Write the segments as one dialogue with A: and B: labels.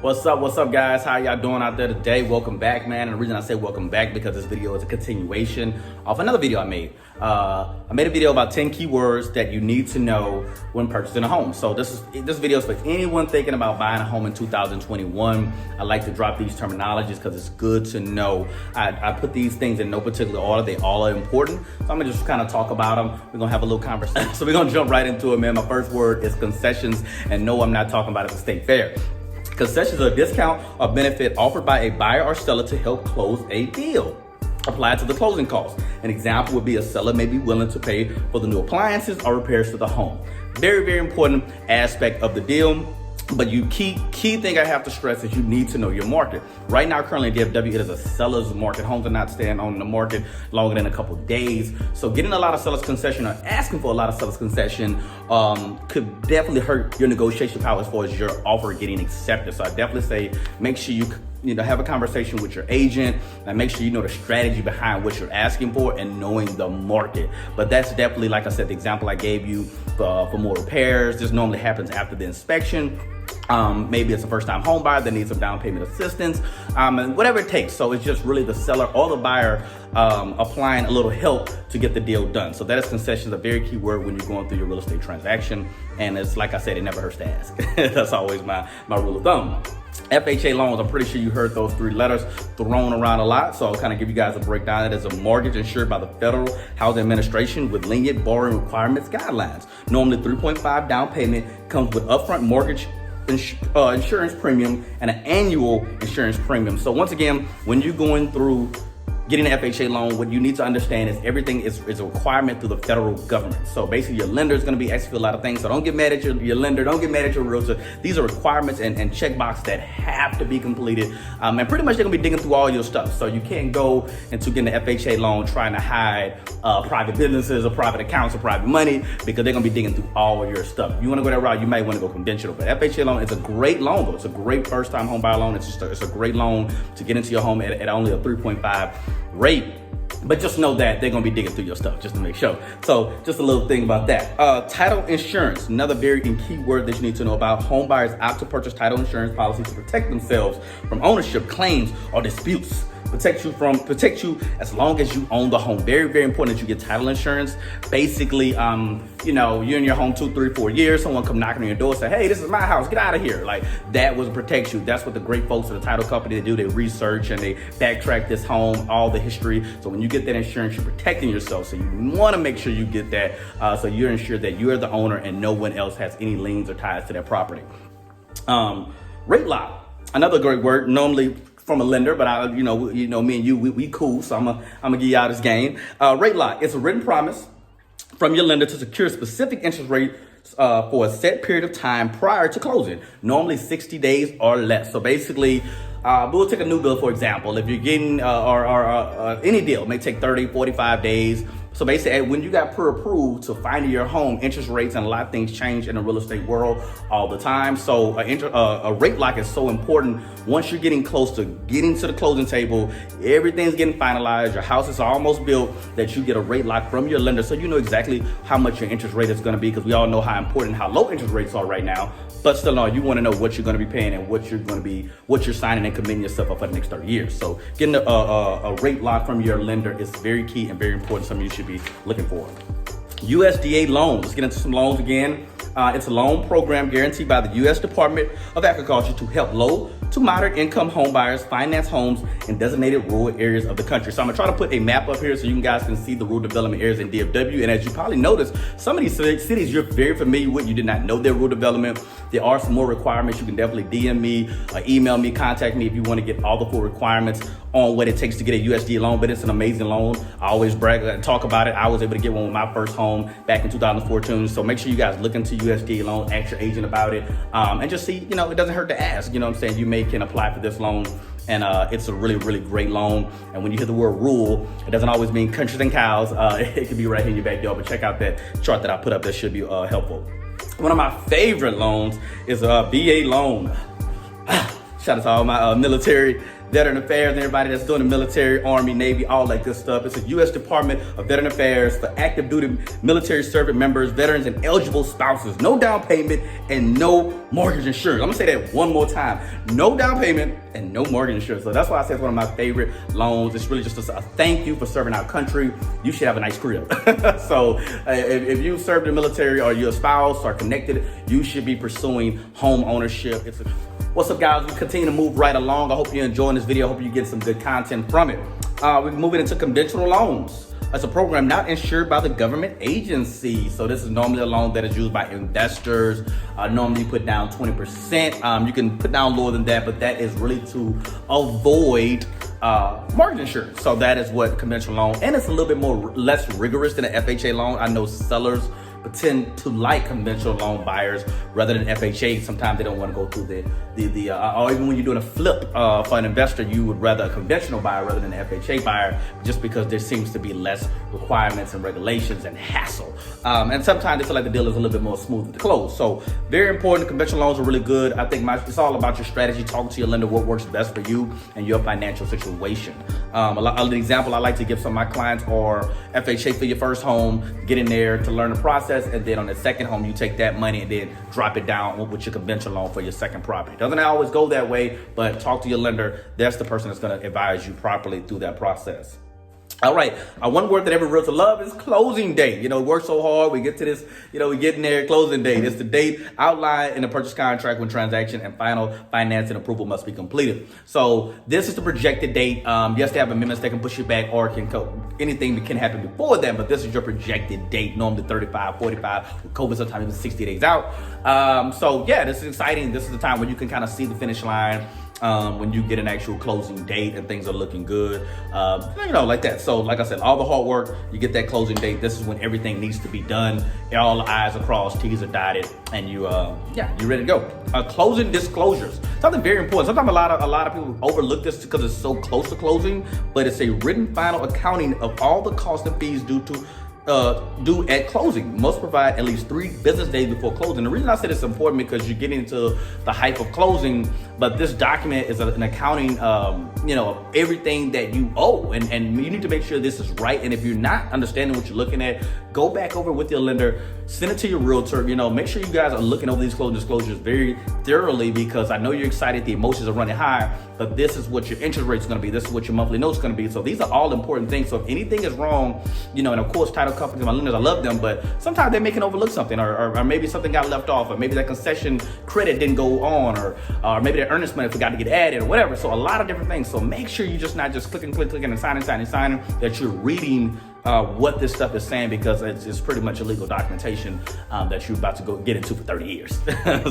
A: What's up guys? How y'all doing out there today? Welcome back, man. And the reason I say welcome back because this video is a continuation of another video I made. I made a video about 10 keywords that you need to know when purchasing a home. So this video is for anyone thinking about buying a home in 2021. I like to drop these terminologies because it's good to know. I put these things in no particular order. They all are important. So I'm gonna just kind of talk about them. We're gonna have a little conversation. So we're gonna jump right into it, man. My first word is concessions. And no, I'm not talking about at the state fair. Concessions are a discount or benefit offered by a buyer or seller to help close a deal. Applied to the closing costs. An example would be a seller may be willing to pay for the new appliances or repairs to the home. Very, very important aspect of the deal. But key thing I have to stress is you need to know your market. Right now, currently in DFW, it is a seller's market. Homes are not staying on the market longer than a couple of days. So getting a lot of seller's concession or asking for a lot of seller's concession could definitely hurt your negotiation power as far as your offer getting accepted. So I definitely say make sure you have a conversation with your agent and make sure you know the strategy behind what you're asking for and knowing the market. But that's definitely, like I said, the example I gave you for more repairs. This normally happens after the inspection. Maybe it's a first-time home buyer that needs some down payment assistance, and whatever it takes. So it's just really the seller or the buyer applying a little help to get the deal done. So that is concessions, a very key word when you're going through your real estate transaction. And it's like I said, it never hurts to ask. That's always my rule of thumb. FHA loans, I'm pretty sure you heard those three letters thrown around a lot. So I'll kind of give you guys a breakdown. It is a mortgage insured by the Federal Housing Administration with lenient borrowing requirements guidelines. Normally 3.5 down payment, comes with upfront mortgage insurance premium and an annual insurance premium. So once again, when you're going through getting an FHA loan, what you need to understand is everything is a requirement through the federal government. So basically your lender is going to be asking for a lot of things. So don't get mad at your lender, don't get mad at your realtor. These are requirements and checkbox that have to be completed. And pretty much they're going to be digging through all your stuff. So you can't go into getting an FHA loan trying to hide private businesses or private accounts or private money, because they're going to be digging through all of your stuff. If you want to go that route, you might want to go conventional. But FHA loan is a great loan though. It's a great first time home buyer loan. It's a great loan to get into your home at only a 3.5 rate. But just know that they're gonna be digging through your stuff just to make sure. So just a little thing about that. Title insurance, another very key word that you need to know about. Home buyers opt to purchase title insurance policies to protect themselves from ownership claims or disputes. Protect you as long as you own the home. Very, very important that you get title insurance. Basically, you're in your home 2, 3, 4 years. Someone come knocking on your door and say, hey, this is my house, get out of here. Like, that will protect you. That's what the great folks at the title company do. They research and they backtrack this home, all the history. So when you get that insurance, you're protecting yourself. So you want to make sure you get that so you're ensured that you're the owner and no one else has any liens or ties to that property. Rate lock, another great word, normally from a lender, but me and you, we cool, so I'm gonna give y'all this game. Rate lock, it's a written promise from your lender to secure specific interest rate for a set period of time prior to closing, normally 60 days or less. So basically, we'll take a new bill, for example. If you're getting, any deal, it may take 30, 45 days. So basically, when you got pre-approved to find your home, interest rates and a lot of things change in the real estate world all the time. So a rate lock is so important. Once you're getting close to getting to the closing table, everything's getting finalized, your house is almost built, that you get a rate lock from your lender so you know exactly how much your interest rate is going to be, because we all know how important, how low interest rates are right now. But still, no, you want to know what you're going to be paying and what you're signing and committing yourself up for the next 30 years. So getting a rate lock from your lender is very key and very important. Something you should be looking for. USDA Loans. Let's get into some loans again. It's a loan program guaranteed by the U.S. Department of Agriculture to help low to moderate income home buyers finance homes in designated rural areas of the country. So I'm gonna try to put a map up here so you guys can see the rural development areas in DFW. And as you probably noticed, some of these cities you're very familiar with, you did not know they're rural development. There are some more requirements. You can definitely DM me, email me, contact me if you want to get all the full requirements on what it takes to get a USDA loan. But it's an amazing loan. I always brag and talk about it. I was able to get one with my first home back in 2014. So make sure you guys look into USDA loan, ask your agent about it, and just see, it doesn't hurt to ask. You know what I'm saying? You can apply for this loan, and it's a really, really great loan. And when you hear the word rural, it doesn't always mean countries and cows. It could be right here in your backyard. But check out that chart that I put up. That should be helpful. One of my favorite loans is a VA loan. Shout out to all my military Veteran Affairs, and everybody that's doing the military, Army, Navy, all that good stuff. It's a U.S. Department of Veteran Affairs for active duty military service members, veterans, and eligible spouses. No down payment and no mortgage insurance. I'm gonna say that one more time. No down payment and no mortgage insurance. So that's why I say it's one of my favorite loans. It's really just a thank you for serving our country. You should have a nice crib. So if you served in the military or you're a spouse or connected, you should be pursuing home ownership. What's up, guys? We continue to move right along. I hope you're enjoying this video. I hope you get some good content from it. We're moving into conventional loans. It's a program not insured by the government agency. So this is normally a loan that is used by investors. Normally you put down 20%. You can put down lower than that, but that is really to avoid mortgage insurance. So that is what conventional loan, and it's a little bit less rigorous than an FHA loan. I know sellers tend to like conventional loan buyers rather than FHA. Sometimes they don't want to go through or even when you're doing a flip for an investor, you would rather a conventional buyer rather than an FHA buyer, just because there seems to be less requirements and regulations and hassle. And sometimes they feel like the deal is a little bit more smooth to close. So very important. Conventional loans are really good. I think it's all about your strategy. Talk to your lender what works best for you and your financial situation. An example I like to give some of my clients are FHA for your first home. Get in there to learn the process, and then on the second home, you take that money and then drop it down with your conventional loan for your second property. Doesn't always go that way, but talk to your lender. That's the person that's going to advise you properly through that process. All right, one word that every realtor loves is closing date. You know, we work so hard, we get to this, we get in there, closing date. It's the date outlined in the purchase contract when transaction and final financing approval must be completed. So this is the projected date. Yes, they have amendments that can push it back, or anything that can happen before then, but this is your projected date, normally 35, 45, with COVID sometimes even 60 days out. So yeah, this is exciting. This is the time when you can kind of see the finish line. When you get an actual closing date and things are looking good, like that. So like I said, all the hard work, you get that closing date. This is when everything needs to be done. All the I's are crossed, T's are dotted, and you're ready to go. Closing disclosures, something very important. Sometimes a lot of people overlook this because it's so close to closing, but it's a written final accounting of all the costs and fees due at closing. Must provide at least 3 business days before closing. The reason I said it's important because you're getting into the hype of closing, but this document is an accounting, of everything that you owe, and you need to make sure this is right. And if you're not understanding what you're looking at, go back over with your lender, send it to your realtor. Make sure you guys are looking over these closing disclosures very thoroughly, because I know you're excited, the emotions are running high, but this is what your interest rate is going to be. This is what your monthly note is going to be. So these are all important things. So if anything is wrong, and of course, title companies, my lenders, I love them, but sometimes they can overlook something, or maybe something got left off, or maybe that concession credit didn't go on, or maybe that earnest money forgot to get added, or whatever. So a lot of different things. So make sure you're just not just clicking and signing, that you're reading what this stuff is saying, because it's pretty much illegal documentation that you're about to go get into for 30 years.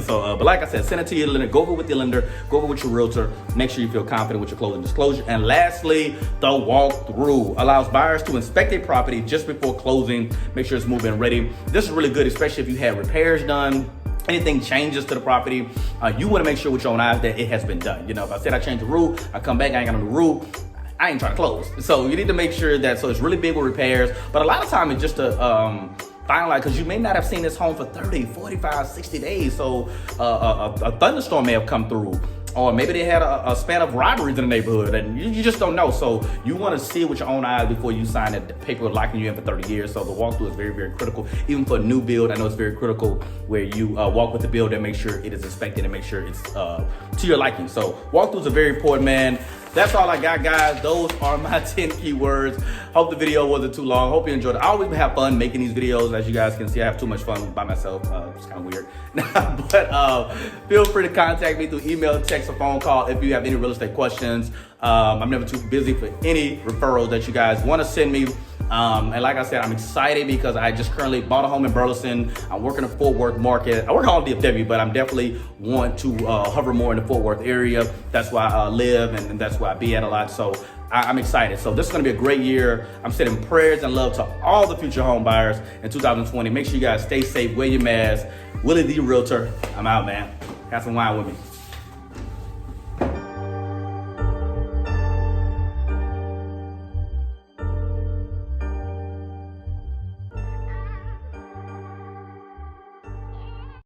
A: So, but like I said, send it to your lender, go over with your lender, go over with your realtor, make sure you feel confident with your closing disclosure. And lastly, the walkthrough allows buyers to inspect a property just before closing, make sure it's move-in ready. This is really good, especially if you had repairs done. Anything changes to the property, you want to make sure with your own eyes that it has been done. If I said I changed the roof, I come back, I ain't got no roof, I ain't trying to close. So you need to make sure that, so it's really big with repairs, but a lot of time it's just a finalize, because you may not have seen this home for 30, 45, 60 days. So a thunderstorm may have come through, or maybe they had a span of robberies in the neighborhood, and you just don't know. So you want to see it with your own eyes before you sign that paper locking you in for 30 years. So the walkthrough is very, very critical. Even for a new build, I know it's very critical where you walk with the builder and make sure it is inspected and make sure it's to your liking. So walkthroughs are very important, man. That's all I got, guys. Those are my 10 keywords. Hope the video wasn't too long. Hope you enjoyed it. I always have fun making these videos. As you guys can see, I have too much fun by myself. It's kind of weird. But feel free to contact me through email, text, or phone call if you have any real estate questions. I'm never too busy for any referrals that you guys want to send me. And like I said, I'm excited because I just currently bought a home in Burleson. I'm working in the Fort Worth market. I work all DFW, but I'm definitely want to hover more in the Fort Worth area. That's why I live, and that's why I be at a lot. So I'm excited. So this is going to be a great year. I'm sending prayers and love to all the future home buyers in 2020. Make sure you guys stay safe, wear your mask. Willie the Realtor, I'm out, man. Have some wine with me.